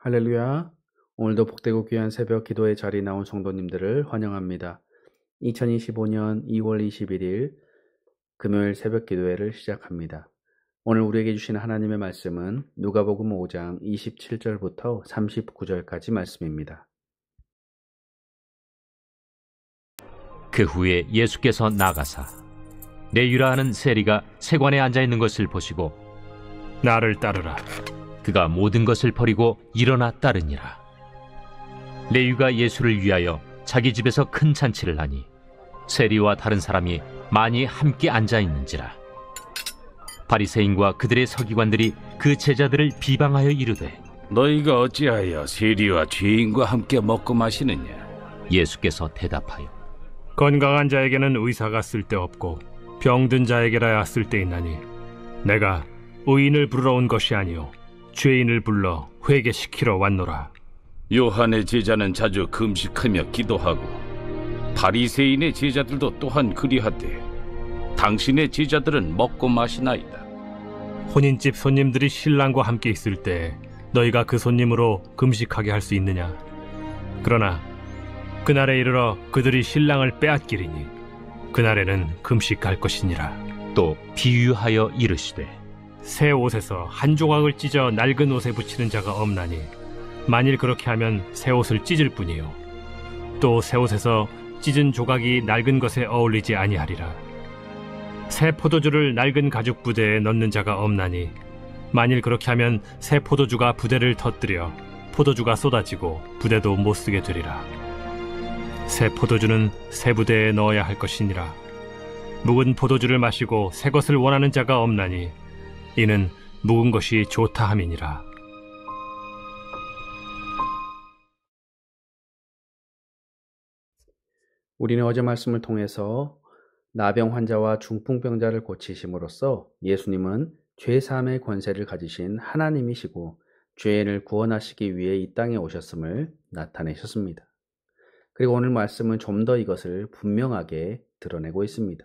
할렐루야. 오늘도 복되고 귀한 새벽 기도의 자리에 나온 성도님들을 환영합니다. 2025년 2월 21일 금요일 새벽 기도회를 시작합니다. 오늘 우리에게 주신 하나님의 말씀은 누가복음 5장 27절부터 39절까지 말씀입니다. 그 후에 예수께서 나가사 레위라 하는 세리가 세관에 앉아 있는 것을 보시고 나를 따르라. 그가 모든 것을 버리고 일어나 따르니라. 레위가 예수를 위하여 자기 집에서 큰 잔치를 하니 세리와 다른 사람이 많이 함께 앉아 있는지라. 바리새인과 그들의 서기관들이 그 제자들을 비방하여 이르되 너희가 어찌하여 세리와 죄인과 함께 먹고 마시느냐? 예수께서 대답하여 건강한 자에게는 의사가 쓸데없고 병든 자에게라야 쓸데있나니 내가 의인을 부르러 온 것이 아니요 죄인을 불러 회개시키러 왔노라. 요한의 제자는 자주 금식하며 기도하고 바리새인의 제자들도 또한 그리하되 당신의 제자들은 먹고 마시나이다. 혼인집 손님들이 신랑과 함께 있을 때 너희가 그 손님으로 금식하게 할 수 있느냐? 그러나 그날에 이르러 그들이 신랑을 빼앗기리니 그날에는 금식할 것이니라. 또 비유하여 이르시되 새 옷에서 한 조각을 찢어 낡은 옷에 붙이는 자가 없나니 만일 그렇게 하면 새 옷을 찢을 뿐이요 또 새 옷에서 찢은 조각이 낡은 것에 어울리지 아니하리라. 새 포도주를 낡은 가죽 부대에 넣는 자가 없나니 만일 그렇게 하면 새 포도주가 부대를 터뜨려 포도주가 쏟아지고 부대도 못 쓰게 되리라. 새 포도주는 새 부대에 넣어야 할 것이니라. 묵은 포도주를 마시고 새 것을 원하는 자가 없나니 이는 묵은 것이 좋다 함이니라. 우리는 어제 말씀을 통해서 나병 환자와 중풍병자를 고치심으로써 예수님은 죄사함의 권세를 가지신 하나님이시고 죄인을 구원하시기 위해 이 땅에 오셨음을 나타내셨습니다. 그리고 오늘 말씀은 좀 더 이것을 분명하게 드러내고 있습니다.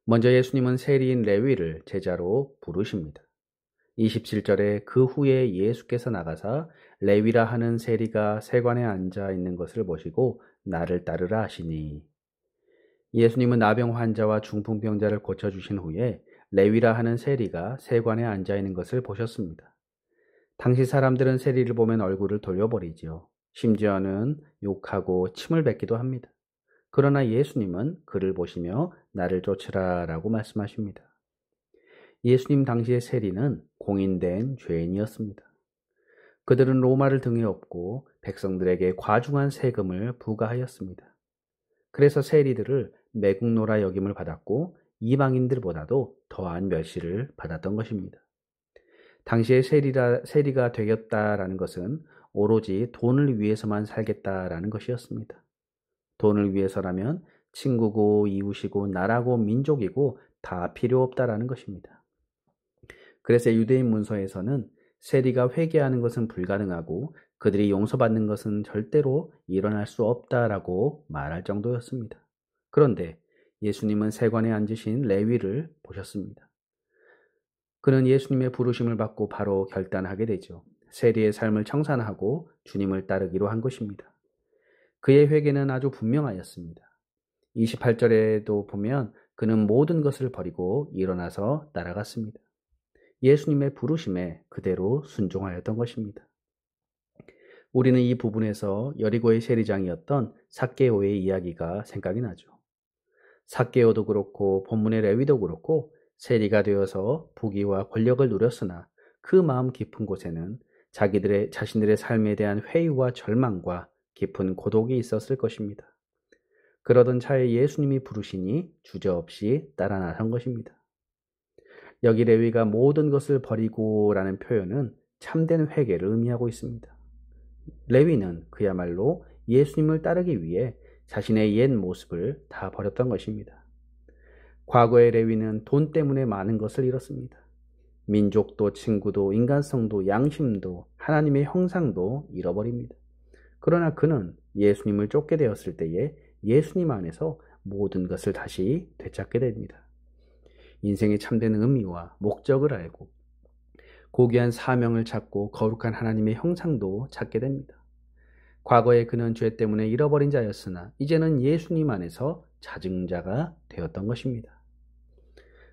먼저 예수님은 세리인 레위를 제자로 부르십니다. 27절에 그 후에 예수께서 나가사 레위라 하는 세리가 세관에 앉아 있는 것을 보시고 나를 따르라 하시니, 예수님은 나병 환자와 중풍병자를 고쳐주신 후에 레위라 하는 세리가 세관에 앉아 있는 것을 보셨습니다. 당시 사람들은 세리를 보면 얼굴을 돌려버리지요. 심지어는 욕하고 침을 뱉기도 합니다. 그러나 예수님은 그를 보시며 나를 쫓으라 라고 말씀하십니다. 예수님 당시의 세리는 공인된 죄인이었습니다. 그들은 로마를 등에 업고 백성들에게 과중한 세금을 부과하였습니다. 그래서 세리들을 매국노라 여김을 받았고 이방인들보다도 더한 멸시를 받았던 것입니다. 당시에 세리가 되겠다라는 것은 오로지 돈을 위해서만 살겠다라는 것이었습니다. 돈을 위해서라면 친구고 이웃이고 나라고 민족이고 다 필요 없다라는 것입니다. 그래서 유대인 문서에서는 세리가 회개하는 것은 불가능하고 그들이 용서받는 것은 절대로 일어날 수 없다라고 말할 정도였습니다. 그런데 예수님은 세관에 앉으신 레위를 보셨습니다. 그는 예수님의 부르심을 받고 바로 결단하게 되죠. 세리의 삶을 청산하고 주님을 따르기로 한 것입니다. 그의 회개는 아주 분명하였습니다. 28절에도 보면 그는 모든 것을 버리고 일어나서 따라갔습니다. 예수님의 부르심에 그대로 순종하였던 것입니다. 우리는 이 부분에서 여리고의 세리장이었던 삭개오의 이야기가 생각이 나죠. 삭개오도 그렇고 본문의 레위도 그렇고 세리가 되어서 부귀와 권력을 누렸으나 그 마음 깊은 곳에는 자신들의 삶에 대한 회의와 절망과 깊은 고독이 있었을 것입니다. 그러던 차에 예수님이 부르시니 주저없이 따라 나선 것입니다. 여기 레위가 모든 것을 버리고 라는 표현은 참된 회개를 의미하고 있습니다. 레위는 그야말로 예수님을 따르기 위해 자신의 옛 모습을 다 버렸던 것입니다. 과거의 레위는 돈 때문에 많은 것을 잃었습니다. 민족도 친구도 인간성도 양심도 하나님의 형상도 잃어버립니다. 그러나 그는 예수님을 쫓게 되었을 때에 예수님 안에서 모든 것을 다시 되찾게 됩니다. 인생의 참된 의미와 목적을 알고 고귀한 사명을 찾고 거룩한 하나님의 형상도 찾게 됩니다. 과거에 그는 죄 때문에 잃어버린 자였으나 이제는 예수님 안에서 찾은 자가 되었던 것입니다.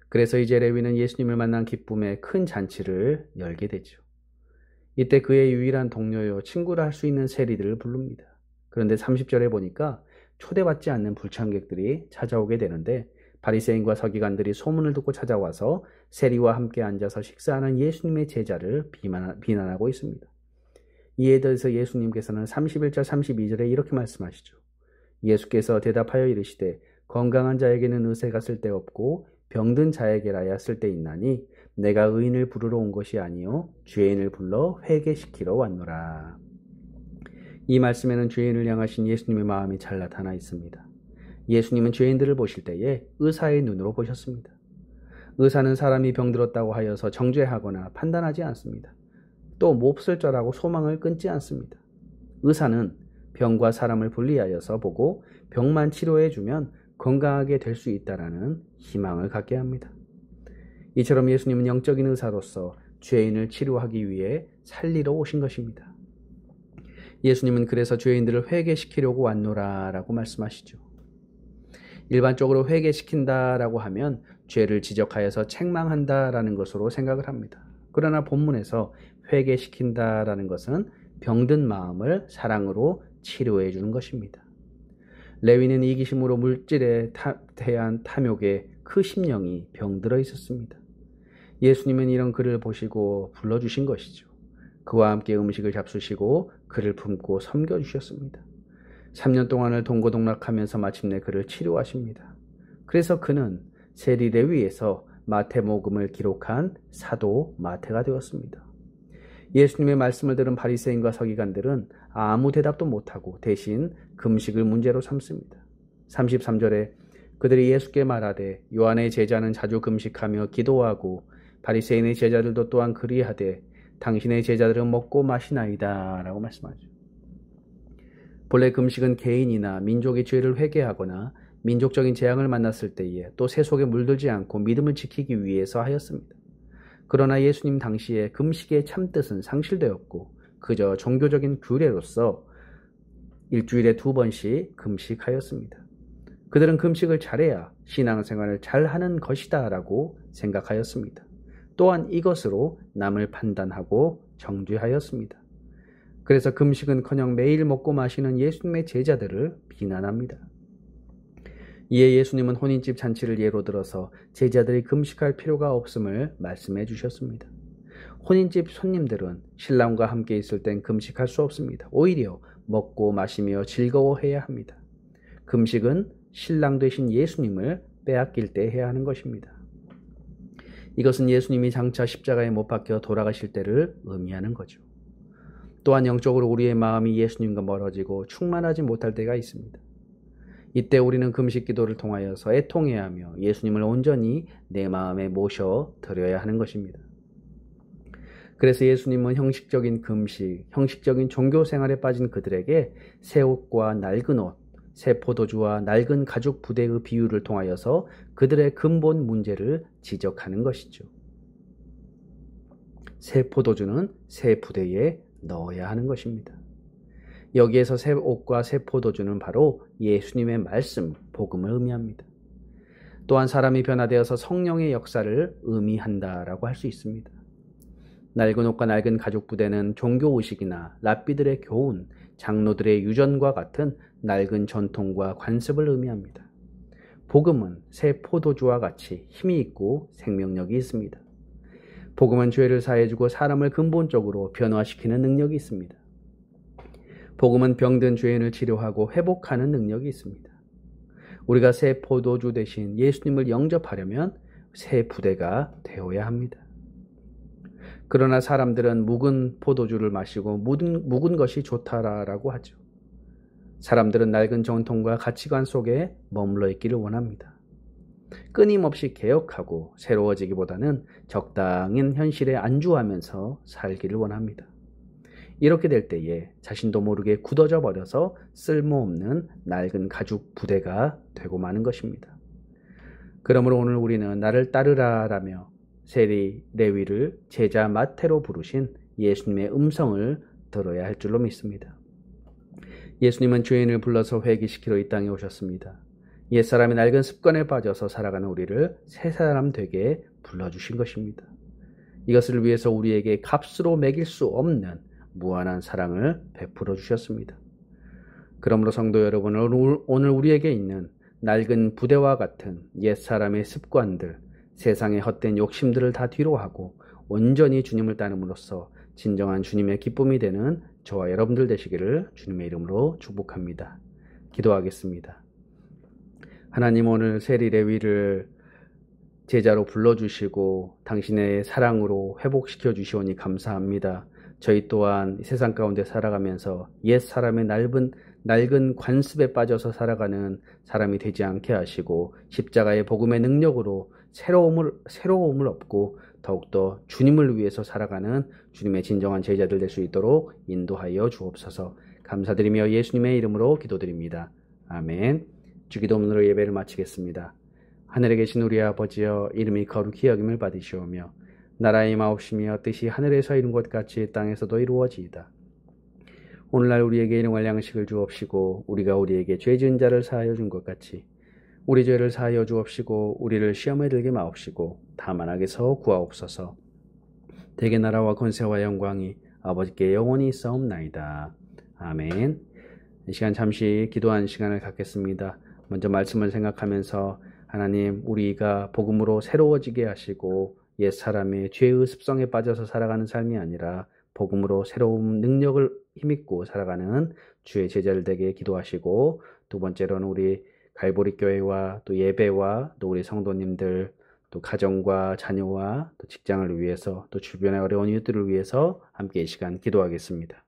그래서 이제 레위는 예수님을 만난 기쁨에 큰 잔치를 열게 되죠. 이때 그의 유일한 동료요 친구라 할 수 있는 세리들을 부릅니다. 그런데 30절에 보니까 초대받지 않는 불청객들이 찾아오게 되는데 바리새인과 서기관들이 소문을 듣고 찾아와서 세리와 함께 앉아서 식사하는 예수님의 제자를 비난하고 있습니다. 이에 대해서 예수님께서는 31절 32절에 이렇게 말씀하시죠. 예수께서 대답하여 이르시되 건강한 자에게는 의사가 쓸데없고 병든 자에게라야 쓸데있나니 내가 의인을 부르러 온 것이 아니요 죄인을 불러 회개시키러 왔노라. 이 말씀에는 죄인을 향하신 예수님의 마음이 잘 나타나 있습니다. 예수님은 죄인들을 보실 때에 의사의 눈으로 보셨습니다. 의사는 사람이 병들었다고 하여서 정죄하거나 판단하지 않습니다. 또 몹쓸 자라고 소망을 끊지 않습니다. 의사는 병과 사람을 분리하여서 보고 병만 치료해주면 건강하게 될 수 있다라는 희망을 갖게 합니다. 이처럼 예수님은 영적인 의사로서 죄인을 치료하기 위해 살리러 오신 것입니다. 예수님은 그래서 죄인들을 회개시키려고 왔노라라고 말씀하시죠. 일반적으로 회개시킨다라고 하면 죄를 지적하여서 책망한다라는 것으로 생각을 합니다. 그러나 본문에서 회개시킨다라는 것은 병든 마음을 사랑으로 치료해 주는 것입니다. 레위는 이기심으로 물질에 대한 탐욕에 그 심령이 병들어 있었습니다. 예수님은 이런 그를 보시고 불러주신 것이죠. 그와 함께 음식을 잡수시고 그를 품고 섬겨주셨습니다. 3년 동안을 동고동락하면서 마침내 그를 치료하십니다. 그래서 그는 세리 레위에서 마태복음을 기록한 사도 마태가 되었습니다. 예수님의 말씀을 들은 바리새인과 서기관들은 아무 대답도 못하고 대신 금식을 문제로 삼습니다. 33절에 그들이 예수께 말하되 요한의 제자는 자주 금식하며 기도하고 바리새인의 제자들도 또한 그리하되 당신의 제자들은 먹고 마시나이다 라고 말씀하죠. 본래 금식은 개인이나 민족의 죄를 회개하거나 민족적인 재앙을 만났을 때에 또 세속에 물들지 않고 믿음을 지키기 위해서 하였습니다. 그러나 예수님 당시에 금식의 참뜻은 상실되었고 그저 종교적인 규례로서 일주일에 2번씩 금식하였습니다. 그들은 금식을 잘해야 신앙생활을 잘하는 것이다 라고 생각하였습니다. 또한 이것으로 남을 판단하고 정죄하였습니다. 그래서 금식은커녕 매일 먹고 마시는 예수님의 제자들을 비난합니다. 이에 예수님은 혼인집 잔치를 예로 들어서 제자들이 금식할 필요가 없음을 말씀해 주셨습니다. 혼인집 손님들은 신랑과 함께 있을 땐 금식할 수 없습니다. 오히려 먹고 마시며 즐거워해야 합니다. 금식은 신랑 되신 예수님을 빼앗길 때 해야 하는 것입니다. 이것은 예수님이 장차 십자가에 못 박혀 돌아가실 때를 의미하는 거죠. 또한 영적으로 우리의 마음이 예수님과 멀어지고 충만하지 못할 때가 있습니다. 이때 우리는 금식 기도를 통하여서 애통해야 하며 예수님을 온전히 내 마음에 모셔 드려야 하는 것입니다. 그래서 예수님은 형식적인 금식, 형식적인 종교 생활에 빠진 그들에게 새 옷과 낡은 옷, 새 포도주와 낡은 가죽 부대의 비유를 통하여서 그들의 근본 문제를 지적하는 것이죠. 새 포도주는 새 부대에 넣어야 하는 것입니다. 여기에서 새 옷과 새 포도주는 바로 예수님의 말씀, 복음을 의미합니다. 또한 사람이 변화되어서 성령의 역사를 의미한다라고 할 수 있습니다. 낡은 옷과 낡은 가죽 부대는 종교의식이나 랍비들의 교훈, 장로들의 유전과 같은 낡은 전통과 관습을 의미합니다. 복음은 새 포도주와 같이 힘이 있고 생명력이 있습니다. 복음은 죄를 사해주고 사람을 근본적으로 변화시키는 능력이 있습니다. 복음은 병든 죄인을 치료하고 회복하는 능력이 있습니다. 우리가 새 포도주 대신 예수님을 영접하려면 새 부대가 되어야 합니다. 그러나 사람들은 묵은 포도주를 마시고 묵은 것이 좋다라고 하죠. 사람들은 낡은 전통과 가치관 속에 머물러 있기를 원합니다. 끊임없이 개혁하고 새로워지기보다는 적당한 현실에 안주하면서 살기를 원합니다. 이렇게 될 때에 자신도 모르게 굳어져 버려서 쓸모없는 낡은 가죽 부대가 되고 마는 것입니다. 그러므로 오늘 우리는 나를 따르라라며 세리 레위를 제자 마태로 부르신 예수님의 음성을 들어야 할 줄로 믿습니다. 예수님은 죄인을 불러서 회개시키러 이 땅에 오셨습니다. 옛사람의 낡은 습관에 빠져서 살아가는 우리를 새 사람 되게 불러주신 것입니다. 이것을 위해서 우리에게 값으로 매길 수 없는 무한한 사랑을 베풀어 주셨습니다. 그러므로 성도 여러분, 오늘 우리에게 있는 낡은 부대와 같은 옛사람의 습관들, 세상의 헛된 욕심들을 다 뒤로하고 온전히 주님을 따름으로써 진정한 주님의 기쁨이 되는 저와 여러분들 되시기를 주님의 이름으로 축복합니다. 기도하겠습니다. 하나님, 오늘 세리 레위를 제자로 불러주시고 당신의 사랑으로 회복시켜 주시오니 감사합니다. 저희 또한 세상 가운데 살아가면서 옛사람의 낡은 관습에 빠져서 살아가는 사람이 되지 않게 하시고 십자가의 복음의 능력으로 새로움을 얻고 더욱더 주님을 위해서 살아가는 주님의 진정한 제자들 될 수 있도록 인도하여 주옵소서. 감사드리며 예수님의 이름으로 기도드립니다. 아멘. 주기도문으로 예배를 마치겠습니다. 하늘에 계신 우리 아버지여, 이름이 거룩히 여김을 받으시오며 나라의 마옵시며 뜻이 하늘에서 이룬 것 같이 땅에서도 이루어지이다. 오늘날 우리에게 일용할 양식을 주옵시고 우리가 우리에게 죄 지은 자를 사하여 준 것 같이 우리 죄를 사하여 주옵시고 우리를 시험에 들게 마옵시고 다만 악에서 구하옵소서. 대개 나라와 권세와 영광이 아버지께 영원히 있사옵나이다. 아멘. 이 시간 잠시 기도하는 시간을 갖겠습니다. 먼저 말씀을 생각하면서 하나님, 우리가 복음으로 새로워지게 하시고 옛사람의 죄의 습성에 빠져서 살아가는 삶이 아니라 복음으로 새로운 능력을 힘입고 살아가는 주의 제자를 되게 기도하시고, 두 번째로는 우리 갈보리 교회와 또 예배와 또 우리 성도님들, 또 가정과 자녀와 또 직장을 위해서 또 주변의 어려운 이웃들을 위해서 함께 이 시간 기도하겠습니다.